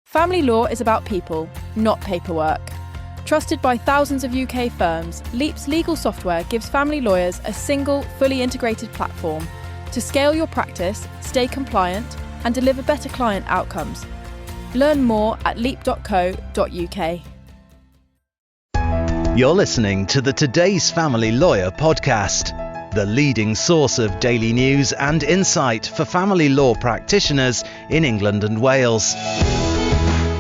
Family law is about people, not paperwork. Trusted by thousands of UK firms, Leap's legal software gives family lawyers a single, fully integrated platform to scale your practice, stay compliant, and deliver better client outcomes. Learn more at leap.co.uk. You're listening to the Today's Family Lawyer podcast, the leading source of daily news and insight for family law practitioners in England and Wales.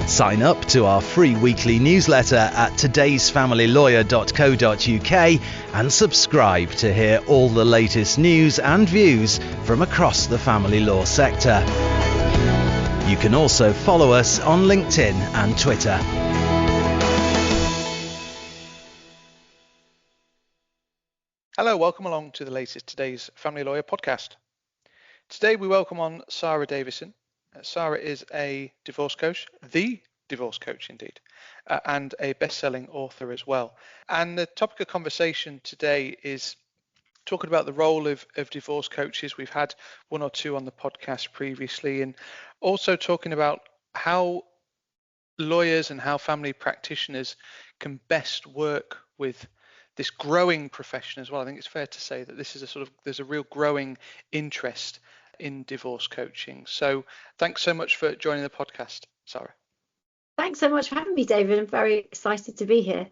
Sign up to our free weekly newsletter at todaysfamilylawyer.co.uk and subscribe to hear all the latest news and views from across the family law sector. You can also follow us on LinkedIn and Twitter. Hello, welcome along to the latest Today's Family Lawyer podcast. Today we welcome on Sara Davison. Sara is a divorce coach, the divorce coach indeed, and a best-selling author as well. And the topic of conversation today is talking about the role of divorce coaches. We've had one or two on the podcast previously, and also talking about how lawyers and how family practitioners can best work with this growing profession as well. I think it's fair to say that this is there's a real growing interest in divorce coaching. So thanks so much for joining the podcast, Sara. Thanks so much for having me, David. I'm very excited to be here.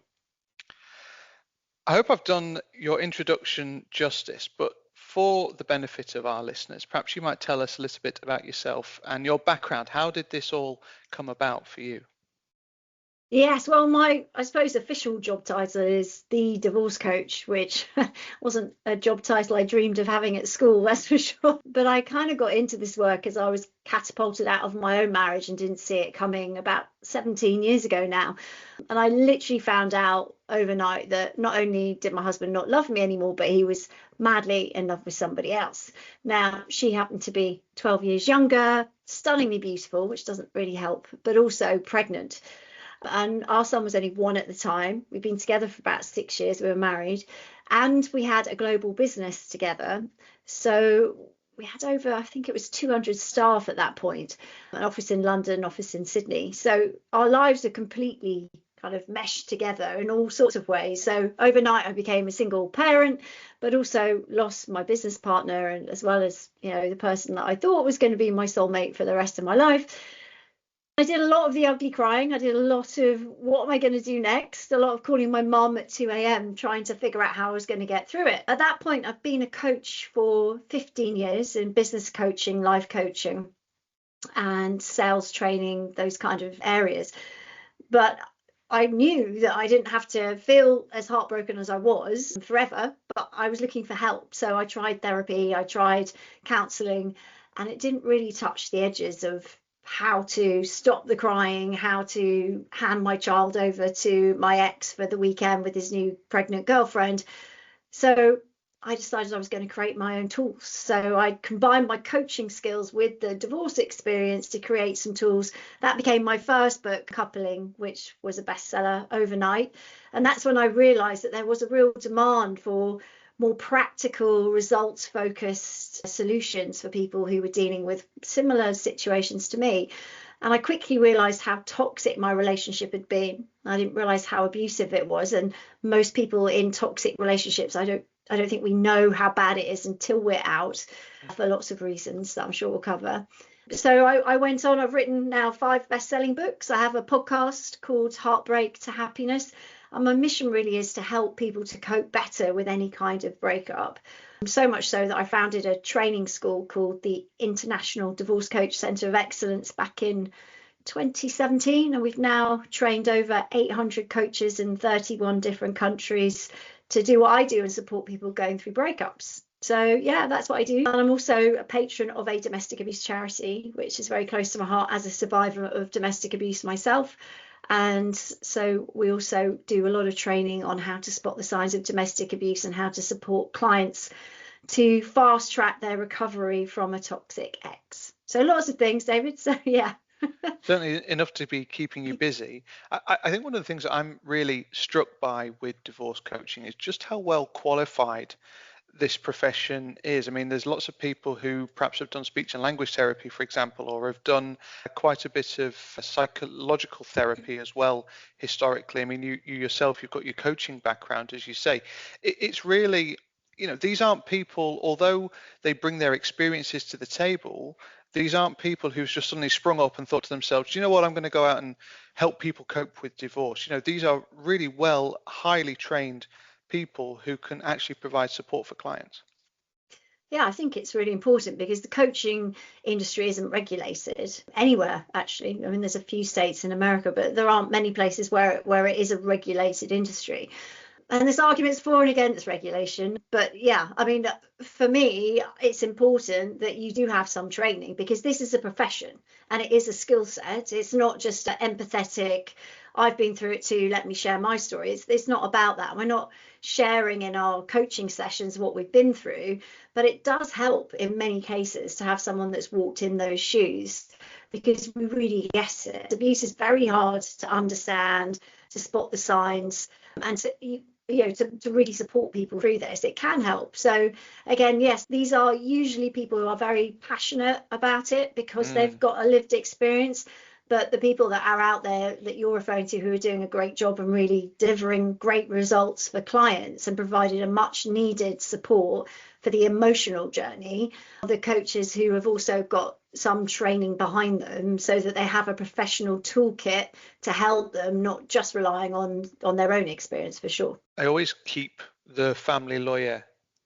I hope I've done your introduction justice, but for the benefit of our listeners, perhaps you might tell us a little bit about yourself and your background. How did this all come about for you? Yes, well, my, I suppose, official job title is the divorce coach, which wasn't a job title I dreamed of having at school, that's for sure. But I kind of got into this work as I was catapulted out of my own marriage and didn't see it coming about 17 years ago now. And I literally found out overnight that not only did my husband not love me anymore, but he was madly in love with somebody else. Now, she happened to be 12 years younger, stunningly beautiful, which doesn't really help, but also pregnant. And our son was only 1 at the time. We'd been together for about 6 years. We were married and we had a global business together. So we had over, I think it was 200 staff at that point, an office in London, office in Sydney. So our lives are completely kind of meshed together in all sorts of ways. So overnight I became a single parent, but also lost my business partner, and as well as, you know, the person that I thought was going to be my soulmate for the rest of my life. I did a lot of the ugly crying. I did a lot of what am I going to do next? A lot of calling my mum at 2 a.m. trying to figure out how I was going to get through it. At that point, I've been a coach for 15 years in business coaching, life coaching, and sales training, those kind of areas. But I knew that I didn't have to feel as heartbroken as I was forever, but I was looking for help. So I tried therapy, I tried counselling, and it didn't really touch the edges of how to stop the crying, how to hand my child over to my ex for the weekend with his new pregnant girlfriend. So I decided I was going to create my own tools. So I combined my coaching skills with the divorce experience to create some tools. That became my first book, Uncoupling, which was a bestseller overnight. And that's when I realized that there was a real demand for more practical, results-focused solutions for people who were dealing with similar situations to me. And I quickly realized how toxic my relationship had been. I didn't realize how abusive it was. And most people in toxic relationships, I don't think we know how bad it is until we're out, for lots of reasons that I'm sure we'll cover. So I went on. I've written now 5 best-selling books. I have a podcast called Heartbreak to Happiness. And my mission really is to help people to cope better with any kind of breakup. So much so that I founded a training school called the International Divorce Coach Centre of Excellence back in 2017. And we've now trained over 800 coaches in 31 different countries to do what I do and support people going through breakups. So yeah, that's what I do. And I'm also a patron of a domestic abuse charity, which is very close to my heart as a survivor of domestic abuse myself. And so we also do a lot of training on how to spot the signs of domestic abuse and how to support clients to fast track their recovery from a toxic ex. So lots of things, David. So yeah. Certainly enough to be keeping you busy. I think one of the things that I'm really struck by with divorce coaching is just how well qualified this profession is. I mean, there's lots of people who perhaps have done speech and language therapy, for example, or have done quite a bit of psychological therapy as well historically. I mean, you yourself, you've got your coaching background, as you say. It's really, these aren't people, although they bring their experiences to the table, these aren't people who've just suddenly sprung up and thought to themselves, do you know what, I'm going to go out and help people cope with divorce. These are really highly trained people who can actually provide support for clients. Yeah, I think it's really important because the coaching industry isn't regulated anywhere, actually. I mean, there's a few states in America, but there aren't many places where it is a regulated industry. And there's arguments for and against regulation. But yeah, I mean, for me, it's important that you do have some training because this is a profession and it is a skill set. It's not just an empathetic, I've been through it too, let me share my story. It's not about that. We're not sharing in our coaching sessions what we've been through, but it does help in many cases to have someone that's walked in those shoes because we really get it. Abuse is very hard to understand, to spot the signs, and to really support people through this. It can help. So again, yes, these are usually people who are very passionate about it because they've got a lived experience. But the people that are out there that you're referring to who are doing a great job and really delivering great results for clients and provided a much needed support for the emotional journey, the coaches who have also got some training behind them so that they have a professional toolkit to help them, not just relying on their own experience, for sure. I always keep the family lawyer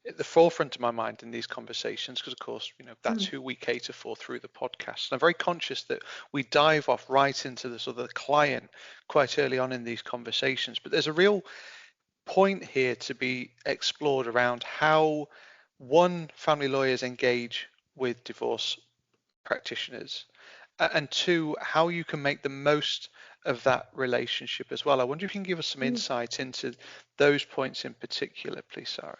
at the forefront of my mind in these conversations because, of course, that's who we cater for through the podcast. And I'm very conscious that we dive off right into the sort of the client quite early on in these conversations. But there's a real point here to be explored around how, one, family lawyers engage with divorce practitioners, and two, how you can make the most of that relationship as well. I wonder if you can give us some insight into those points in particular, please, Sara.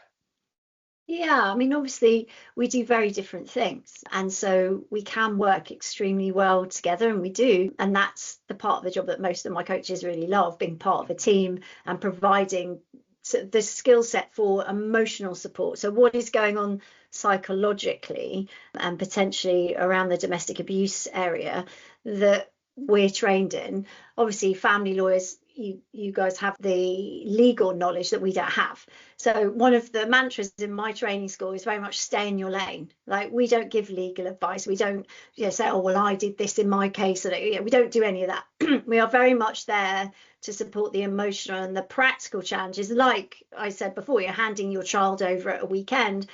Yeah, I mean, obviously, we do very different things. And so we can work extremely well together, and we do. And that's the part of the job that most of my coaches really love, being part of a team and providing the skill set for emotional support. So what is going on psychologically and potentially around the domestic abuse area that we're trained in. Obviously, family lawyers, you guys have the legal knowledge that we don't have. So one of the mantras in my training school is very much stay in your lane. Like, we don't give legal advice. We don't say, oh, well, I did this in my case. We don't do any of that. We are very much there to support the emotional and the practical challenges. Like I said before, you're handing your child over at a weekend.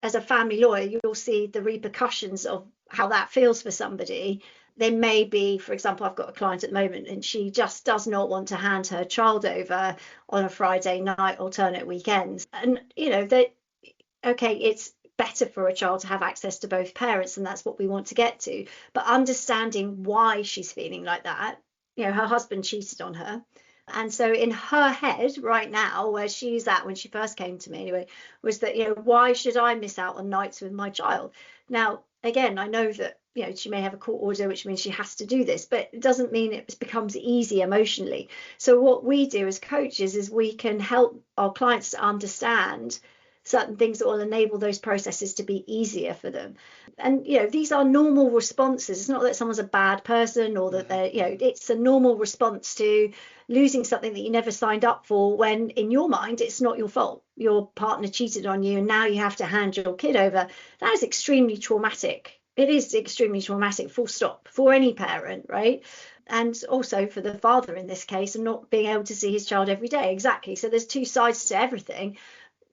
As a family lawyer, you'll see the repercussions of how that feels for somebody. There may be, for example, I've got a client at the moment and she just does not want to hand her child over on a Friday night, alternate weekends. And, it's better for a child to have access to both parents, and that's what we want to get to. But understanding why she's feeling like that, her husband cheated on her. And so in her head right now, where she's at when she first came to me anyway, was that, why should I miss out on nights with my child? Now, again, I know that, she may have a court order, which means she has to do this, but it doesn't mean it becomes easy emotionally. So what we do as coaches is we can help our clients to understand certain things that will enable those processes to be easier for them. And, these are normal responses. It's not that someone's a bad person or that they're, it's a normal response to losing something that you never signed up for, when in your mind, it's not your fault. Your partner cheated on you and now you have to hand your kid over. That is extremely traumatic. It is extremely traumatic, full stop, for any parent, right? And also for the father in this case, and not being able to see his child every day. Exactly. So there's two sides to everything.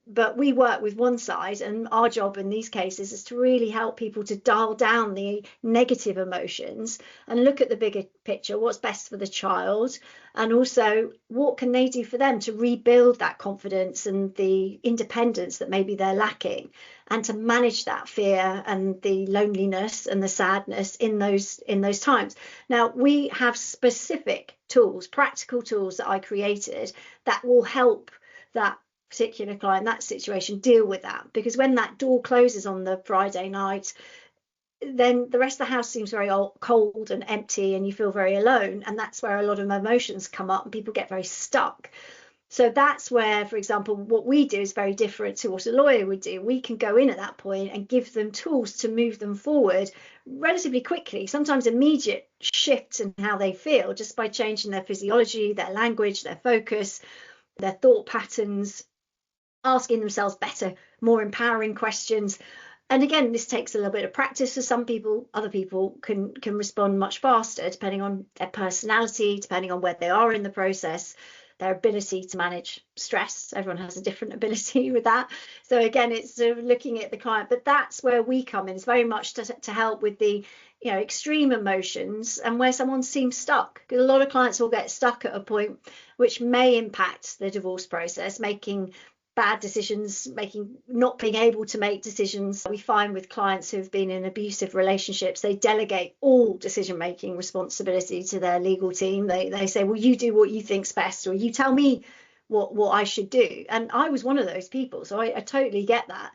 But we work with one side, and our job in these cases is to really help people to dial down the negative emotions and look at the bigger picture, what's best for the child, and also what can they do for them to rebuild that confidence and the independence that maybe they're lacking, and to manage that fear and the loneliness and the sadness in those times. Now, we have specific tools, practical tools that I created that will help that particular client, that situation, deal with that. Because when that door closes on the Friday night, then the rest of the house seems very cold and empty and you feel very alone, and that's where a lot of emotions come up and people get very stuck. So that's where, for example, what we do is very different to what a lawyer would do. We can go in at that point and give them tools to move them forward relatively quickly, sometimes immediate shifts in how they feel just by changing their physiology, their language, their focus, their thought patterns, asking themselves better, more empowering questions. And again, this takes a little bit of practice for some people. Other people can respond much faster, depending on their personality, depending on where they are in the process, their ability to manage stress. Everyone has a different ability with that. So again, it's sort of looking at the client, but that's where we come in. It's very much to help with the extreme emotions and where someone seems stuck. A lot of clients will get stuck at a point which may impact the divorce process, making bad decisions, not being able to make decisions. We find with clients who've been in abusive relationships, they delegate all decision-making responsibility to their legal team. They say, well, you do what you think's best, or you tell me what I should do. And I was one of those people, so I totally get that.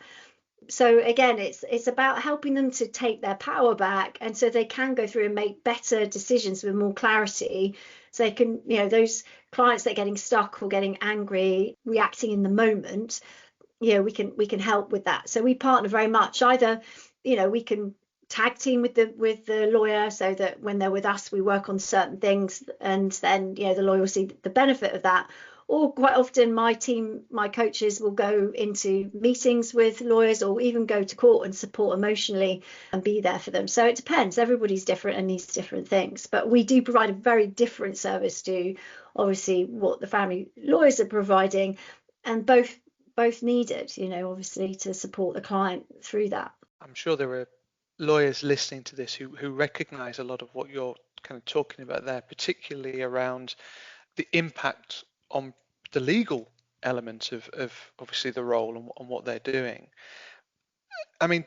So again, it's about helping them to take their power back, and so they can go through and make better decisions with more clarity. So they can, those clients that are getting stuck or getting angry, reacting in the moment, we can help with that. So we partner very much. Either, we can tag team with the lawyer, so that when they're with us, we work on certain things, and then the lawyer will see the benefit of that. Or quite often my coaches will go into meetings with lawyers, or even go to court and support emotionally and be there for them. So it depends. Everybody's different and needs different things. But we do provide a very different service to obviously what the family lawyers are providing, and both needed, obviously, to support the client through that. I'm sure there are lawyers listening to this who recognise a lot of what you're kind of talking about there, particularly around the impact on the legal element of obviously the role and what they're doing. I mean,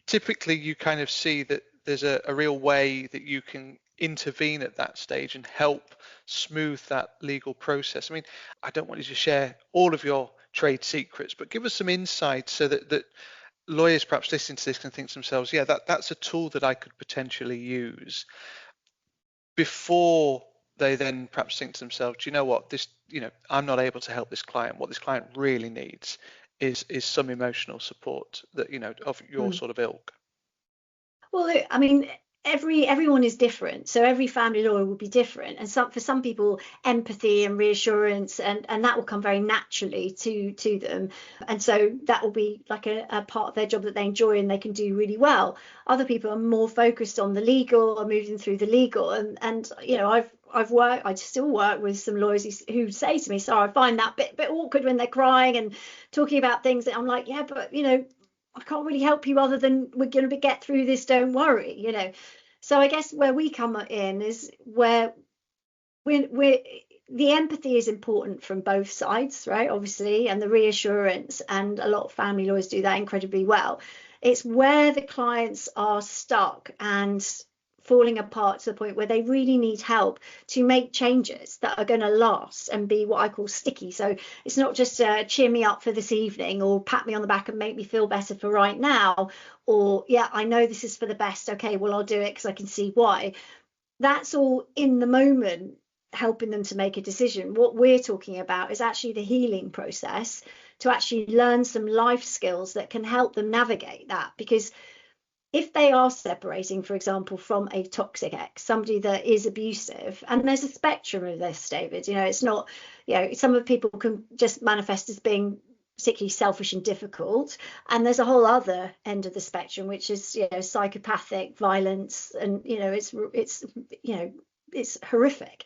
typically you kind of see that there's a real way that you can intervene at that stage and help smooth that legal process. I mean, I don't want you to share all of your trade secrets, but give us some insight so that lawyers perhaps listening to this can think to themselves, yeah, that's a tool that I could potentially use, before they then perhaps think to themselves, do you know what, this, I'm not able to help this client. What this client really needs is some emotional support that, of your sort of ilk. Well, I mean, everyone is different, so every family lawyer will be different, and for some people, empathy and reassurance and that will come very naturally to them, and so that will be like a part of their job that they enjoy and they can do really well. Other people are more focused on the legal or moving through the legal, and I still work with some lawyers who say to me, Sarah, I find that bit awkward when they're crying and talking about things that I'm like, yeah, but I can't really help you other than we're going to get through this, don't worry. So I guess where we come in is where we're the empathy is important from both sides, right? Obviously, and the reassurance, and a lot of family lawyers do that incredibly well. It's where the clients are stuck and falling apart to the point where they really need help to make changes that are going to last and be what I call sticky. So it's not just cheer me up for this evening, or pat me on the back and make me feel better for right now, or yeah, I know this is for the best, okay, well, I'll do it because I can see why. That's all in the moment, helping them to make a decision. What we're talking about is actually the healing process, to actually learn some life skills that can help them navigate that. Because if they are separating, for example, from a toxic ex, somebody that is abusive, and there's a spectrum of this, David, it's not, some of people can just manifest as being particularly selfish and difficult, and there's a whole other end of the spectrum, which is, psychopathic violence, and, it's horrific.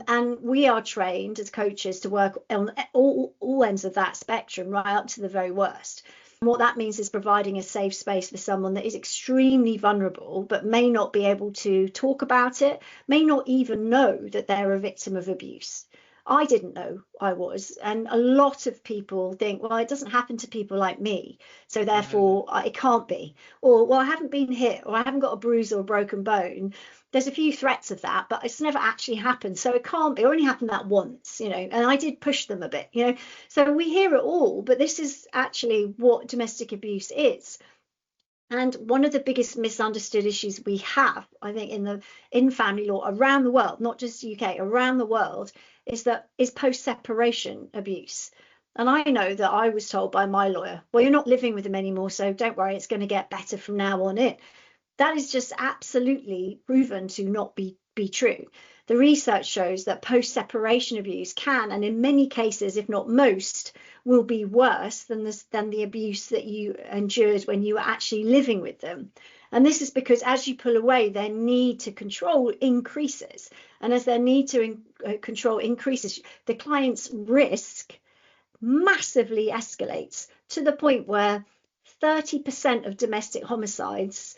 And we are trained as coaches to work on all ends of that spectrum, right up to the very worst. What that means is providing a safe space for someone that is extremely vulnerable, but may not be able to talk about it, may not even know that they're a victim of abuse. I didn't know I was. And a lot of people think, well, it doesn't happen to people like me, so therefore it can't be. Or, well, I haven't been hit, or I haven't got a bruise or a broken bone. There's a few threats of that, but it's never actually happened, so it can't be. It only happened that once, and I did push them a bit, so we hear it all, but this is actually what domestic abuse is. And one of the biggest misunderstood issues we have, I think, in family law around the world, not just UK, around the world, is post-separation abuse. And I know that I was told by my lawyer, well, you're not living with them anymore, so don't worry, it's going to get better from now on in. That is just absolutely proven to not be true. The research shows that post-separation abuse can, and in many cases, if not most, will be worse than the abuse that you endured when you were actually living with them. And this is because as you pull away, their need to control increases. And as their need to control increases, the client's risk massively escalates to the point where 30% of domestic homicides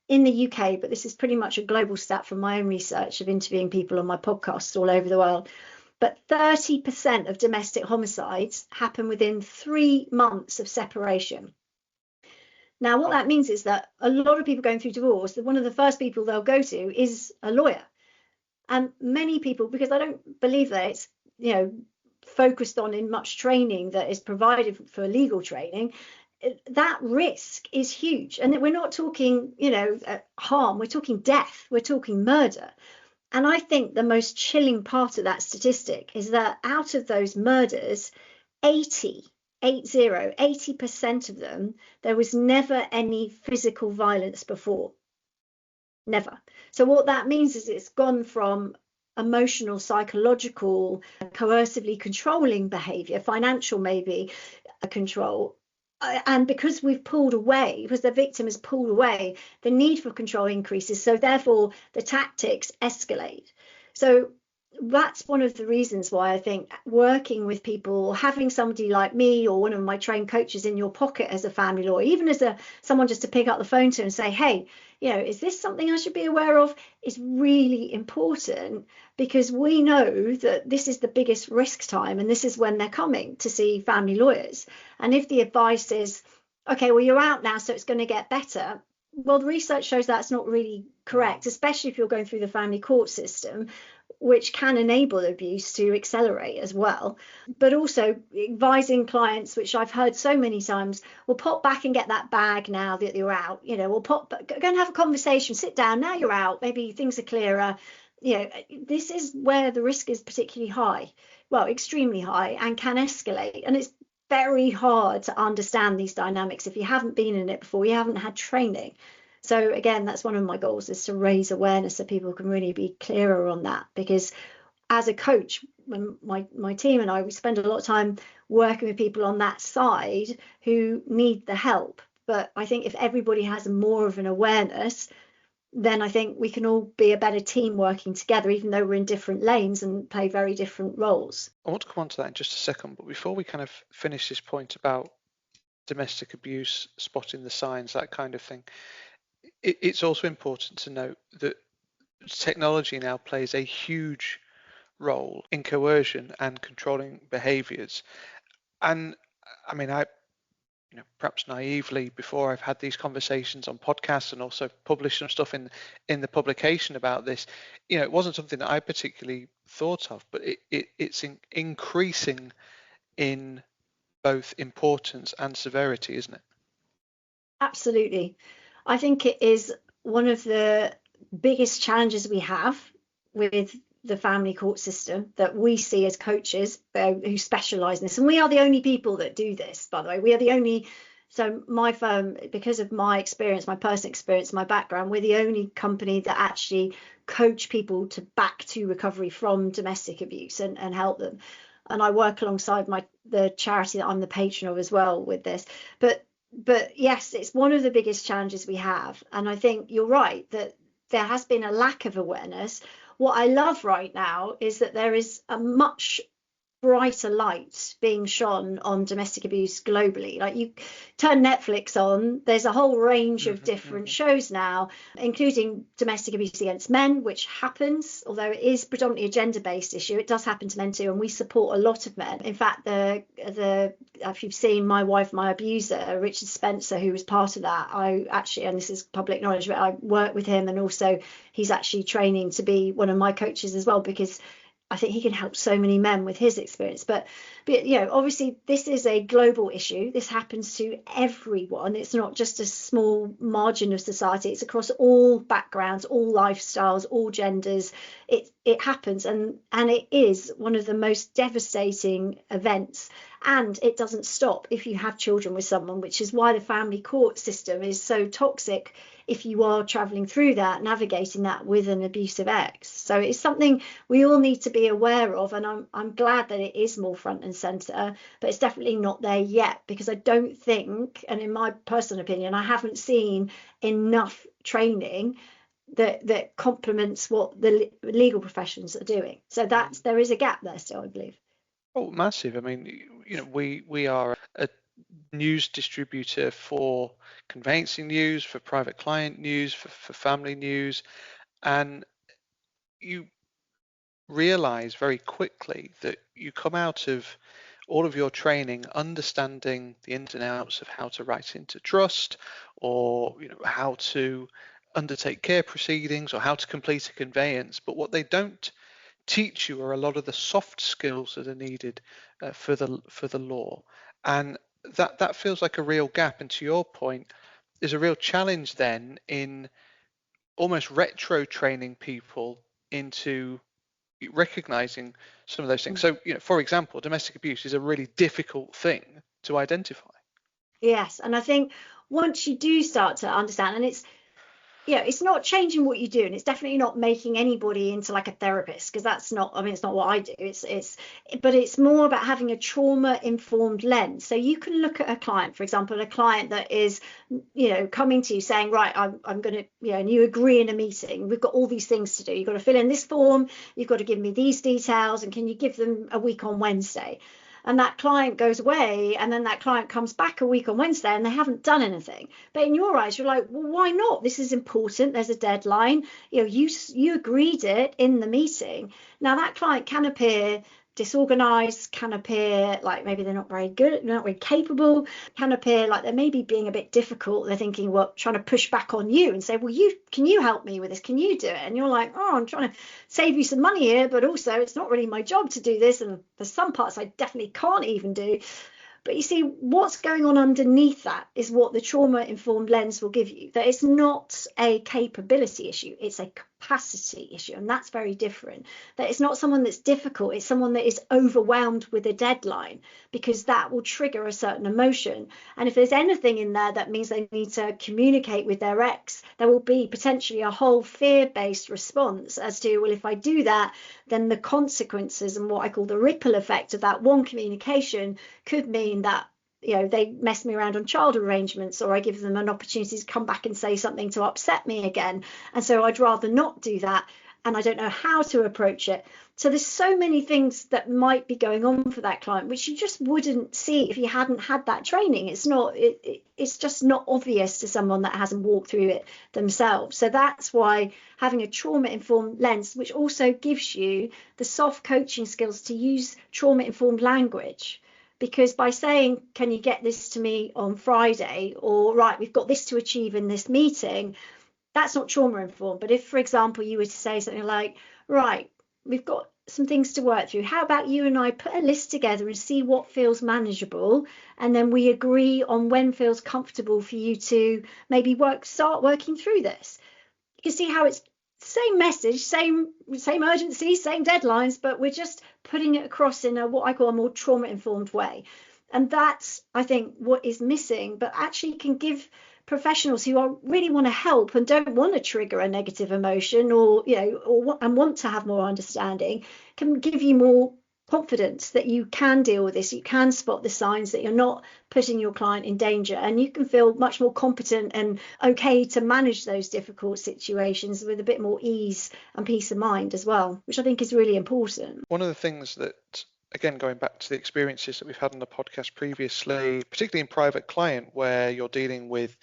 in the UK, but this is pretty much a global stat from my own research of interviewing people on my podcasts all over the world, but 30% of domestic homicides happen within 3 months of separation. Now, what that means is that a lot of people going through divorce, one of the first people they'll go to is a lawyer. And many people, because I don't believe that it's, focused on in much training that is provided for legal training, that risk is huge. And we're not talking, harm, we're talking death, we're talking murder. And I think the most chilling part of that statistic is that out of those murders, 80% of them, there was never any physical violence before. Never. So what that means is it's gone from emotional, psychological, coercively controlling behavior, financial maybe control. And because we've pulled away, because the victim has pulled away, the need for control increases. So therefore, the tactics escalate. So that's one of the reasons why I think working with people, having somebody like me or one of my trained coaches in your pocket as a family lawyer, even as someone just to pick up the phone to and say, hey, is this something I should be aware of, is really important, because we know that this is the biggest risk time and this is when they're coming to see family lawyers. And if the advice is, okay, well, you're out now, so it's going to get better. Well, the research shows that's not really correct, especially if you're going through the family court system, which can enable abuse to accelerate as well. But also advising clients, which I've heard so many times, will pop back and get that bag now that you're out, we'll go and have a conversation, sit down, now you're out, maybe things are clearer. This is where the risk is particularly high, well, extremely high, and can escalate. And it's very hard to understand these dynamics if you haven't been in it before, you haven't had training. So again, that's one of my goals, is to raise awareness so people can really be clearer on that. Because as a coach, when my team and I, we spend a lot of time working with people on that side who need the help. But I think if everybody has more of an awareness, then I think we can all be a better team working together, even though we're in different lanes and play very different roles. I want to come on to that in just a second, but before we kind of finish this point about domestic abuse, spotting the signs, that kind of thing, it's also important to note that technology now plays a huge role in coercion and controlling behaviours. And I mean, perhaps naively, before I've had these conversations on podcasts and also published some stuff in the publication about this, it wasn't something that I particularly thought of, but it's increasing in both importance and severity, isn't it? Absolutely. I think it is one of the biggest challenges we have with the family court system that we see as coaches who specialize in this. And we are the only people that do this, by the way. We are the only. So my firm, because of my experience, my personal experience, my background, we're the only company that actually coach people back to recovery from domestic abuse and help them. And I work alongside the charity that I'm the patron of as well with this. But yes, it's one of the biggest challenges we have. And I think you're right that there has been a lack of awareness. What I love right now is that there is a much brighter light being shone on domestic abuse globally. Like, you turn Netflix on, there's a whole range of different shows now, including domestic abuse against men, which happens, although it is predominantly a gender-based issue, it does happen to men too, and we support a lot of men. In fact, if you've seen My Wife, My Abuser, Richard Spencer, who was part of that, I actually, and this is public knowledge, but I work with him, and also he's actually training to be one of my coaches as well, because I think he can help so many men with his experience. But obviously this is a global issue. This happens to everyone. It's not just a small margin of society. It's across all backgrounds, all lifestyles, all genders. It happens, and it is one of the most devastating events. And it doesn't stop if you have children with someone, which is why the family court system is so toxic if you are traveling through that, navigating that with an abusive ex. So it's something we all need to be aware of, and I'm glad that it is more front and centre, but it's definitely not there yet, because I don't think, and in my personal opinion, I haven't seen enough training that complements what the legal professions are doing. So there is a gap there still, I believe. Oh, massive. I mean, we are a news distributor for conveyancing news, for private client news, for family news, and you realize very quickly that you come out of all of your training understanding the ins and outs of how to write into trust, or how to undertake care proceedings, or how to complete a conveyance, but what they don't teach you are a lot of the soft skills that are needed for the law, and that feels like a real gap. And to your point, there's a real challenge then in almost retro training people into recognizing some of those things. So, for example, domestic abuse is a really difficult thing to identify. Yes, and I think once you do start to understand, and it's not changing what you do, and it's definitely not making anybody into like a therapist, because that's not, I mean, it's not what I do. But it's more about having a trauma informed lens. So you can look at a client, for example, a client that is, coming to you saying, right, I'm going to, and you agree in a meeting, we've got all these things to do. You've got to fill in this form, you've got to give me these details, and can you give them a week on Wednesday? And that client goes away, and then that client comes back a week on Wednesday and they haven't done anything. But in your eyes, you're like, well, why not? This is important. There's a deadline. You agreed it in the meeting. Now that client can appear disorganized, can appear like maybe they're not very good, not very capable, can appear like they're maybe being a bit difficult. They're thinking, well, trying to push back on you and say, well, can you help me with this? Can you do it? And you're like, oh, I'm trying to save you some money here, but also it's not really my job to do this. And there's some parts I definitely can't even do. But you see, what's going on underneath that is what the trauma-informed lens will give you. That it's not a capability issue, it's a capacity issue. And that's very different. That it's not someone that's difficult, it's someone that is overwhelmed with a deadline, because that will trigger a certain emotion. And if there's anything in there that means they need to communicate with their ex, there will be potentially a whole fear-based response as to, well, if I do that, then the consequences and what I call the ripple effect of that one communication could mean that they mess me around on child arrangements, or I give them an opportunity to come back and say something to upset me again, and so I'd rather not do that, and I don't know how to approach it. So there's so many things that might be going on for that client which you just wouldn't see if you hadn't had that training. It's just not obvious to someone that hasn't walked through it themselves. So that's why having a trauma informed lens, which also gives you the soft coaching skills to use trauma informed language. Because by saying, can you get this to me on Friday, or right, we've got this to achieve in this meeting, that's not trauma informed. But if, for example, you were to say something like, right, we've got some things to work through, how about you and I put a list together and see what feels manageable, and then we agree on when feels comfortable for you to maybe start working through this. You can see how it's same message, same urgency, same deadlines, but we're just putting it across in what I call a more trauma-informed way. And that's, I think, what is missing, but actually can give professionals who really want to help and don't want to trigger a negative emotion, or and want to have more understanding, can give you more confidence that you can deal with this, you can spot the signs, that you're not putting your client in danger, and you can feel much more competent and okay to manage those difficult situations with a bit more ease and peace of mind as well, which I think is really important. One of the things that, again, going back to the experiences that we've had on the podcast previously, particularly in private client, where you're dealing with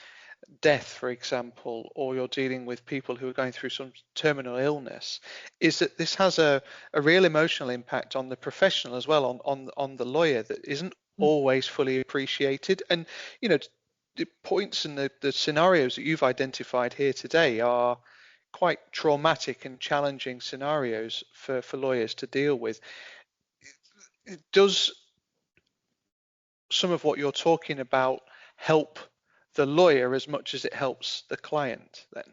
death, for example, or you're dealing with people who are going through some terminal illness, is that this has a real emotional impact on the professional as well, on the lawyer, that isn't always fully appreciated. And the points and the scenarios that you've identified here today are quite traumatic and challenging scenarios for lawyers to deal with. Does some of what you're talking about help the lawyer as much as it helps the client then?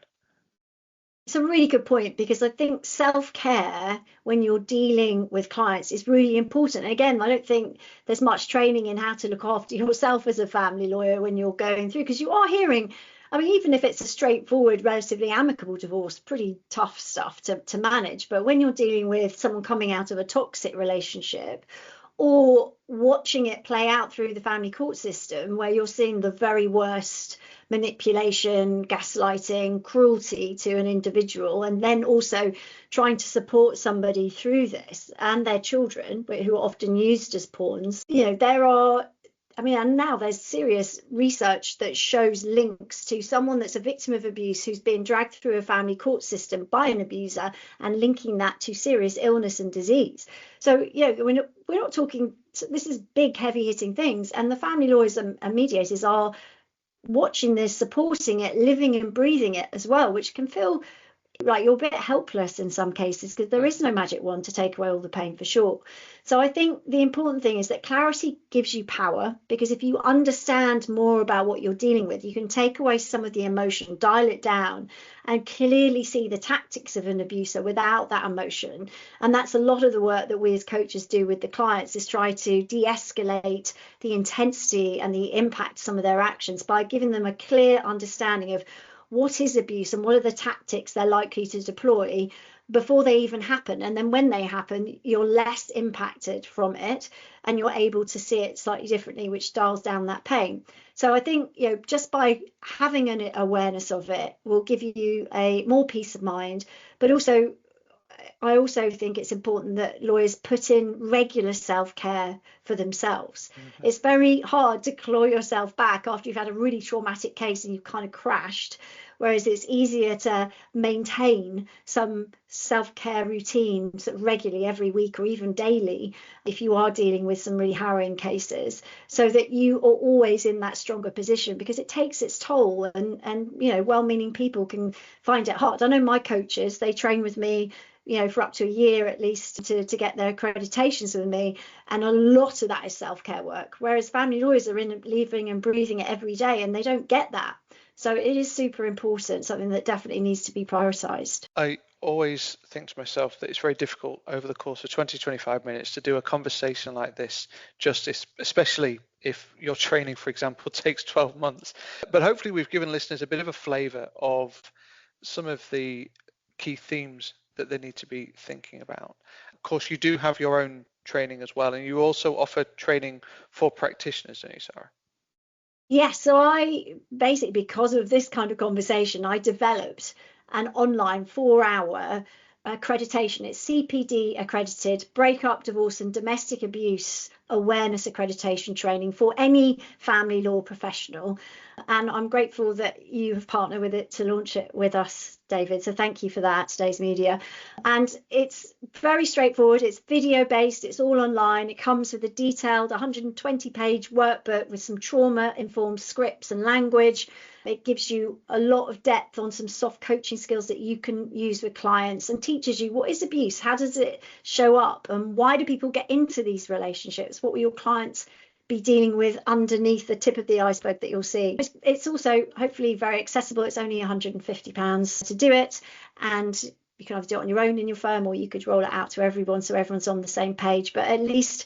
It's a really good point, because I think self-care when you're dealing with clients is really important. And again, I don't think there's much training in how to look after yourself as a family lawyer when you're going through, because you are hearing, I mean, even if it's a straightforward, relatively amicable divorce, pretty tough stuff to manage. But when you're dealing with someone coming out of a toxic relationship, or watching it play out through the family court system, where you're seeing the very worst manipulation, gaslighting, cruelty to an individual, and then also trying to support somebody through this and their children, who are often used as pawns. And now there's serious research that shows links to someone that's a victim of abuse who's been dragged through a family court system by an abuser, and linking that to serious illness and disease. So, we're not talking, this is big, heavy hitting things. And the family lawyers and mediators are watching this, supporting it, living and breathing it as well, which can feel like you're a bit helpless in some cases, because there is no magic wand to take away all the pain, for sure. So I think the important thing is that clarity gives you power, because if you understand more about what you're dealing with, you can take away some of the emotion, dial it down, and clearly see the tactics of an abuser without that emotion. And that's a lot of the work that we as coaches do with the clients, is try to de-escalate the intensity and the impact of some of their actions by giving them a clear understanding of what is abuse and what are the tactics they're likely to deploy before they even happen. And then when they happen, you're less impacted from it, and you're able to see it slightly differently, which dials down that pain. So I think, just by having an awareness of it will give you a more peace of mind. But also, I also think it's important that lawyers put in regular self-care for themselves. Mm-hmm. It's very hard to claw yourself back after you've had a really traumatic case and you've kind of crashed, whereas it's easier to maintain some self-care routines regularly every week or even daily if you are dealing with some really harrowing cases, so that you are always in that stronger position, because it takes its toll, and well-meaning people can find it hard. I know my coaches, they train with me for up to a year at least to get their accreditations with me. And a lot of that is self-care work, whereas family lawyers are in living and breathing it every day, and they don't get that. So it is super important, something that definitely needs to be prioritised. I always think to myself that it's very difficult over the course of 20-25 minutes to do a conversation like this justice, especially if your training, for example, takes 12 months. But hopefully we've given listeners a bit of a flavour of some of the key themes that they need to be thinking about. Of course, you do have your own training as well, and you also offer training for practitioners, don't you, Sara? Yes, so I basically, because of this kind of conversation, I developed an online 4-hour accreditation. It's CPD accredited breakup, divorce and domestic abuse awareness accreditation training for any family law professional. And I'm grateful that you have partnered with it to launch it with us, David. So thank you for that, Today's Media. And it's very straightforward. It's video based. It's all online. It comes with a detailed 120-page workbook with some trauma-informed scripts and language. It gives you a lot of depth on some soft coaching skills that you can use with clients, and teaches you what is abuse, how does it show up, and why do people get into these relationships? What will your clients be dealing with underneath the tip of the iceberg that you'll see? It's also hopefully very accessible. It's only £150 to do it, and you can either do it on your own in your firm, or you could roll it out to everyone so everyone's on the same page. But at least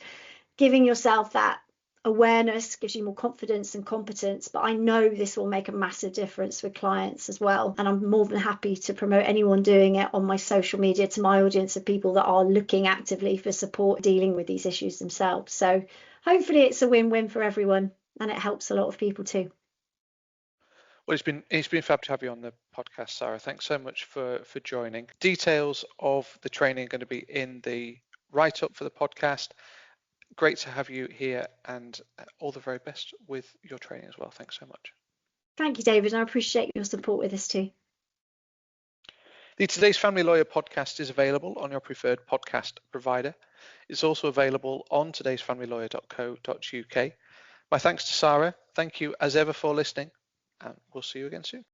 giving yourself that awareness gives you more confidence and competence. But I know this will make a massive difference with clients as well, and I'm more than happy to promote anyone doing it on my social media to my audience of people that are looking actively for support dealing with these issues themselves. So hopefully it's a win-win for everyone, and it helps a lot of people too. Well, it's been fab to have you on the podcast, Sara. Thanks so much for joining. Details of the training are going to be in the write-up for the podcast. Great to have you here, and all the very best with your training as well. Thanks so much. Thank you, David. I appreciate your support with this too. The Today's Family Lawyer podcast is available on your preferred podcast provider. It's also available on todaysfamilylawyer.co.uk. My thanks to Sara. Thank you as ever for listening, and we'll see you again soon.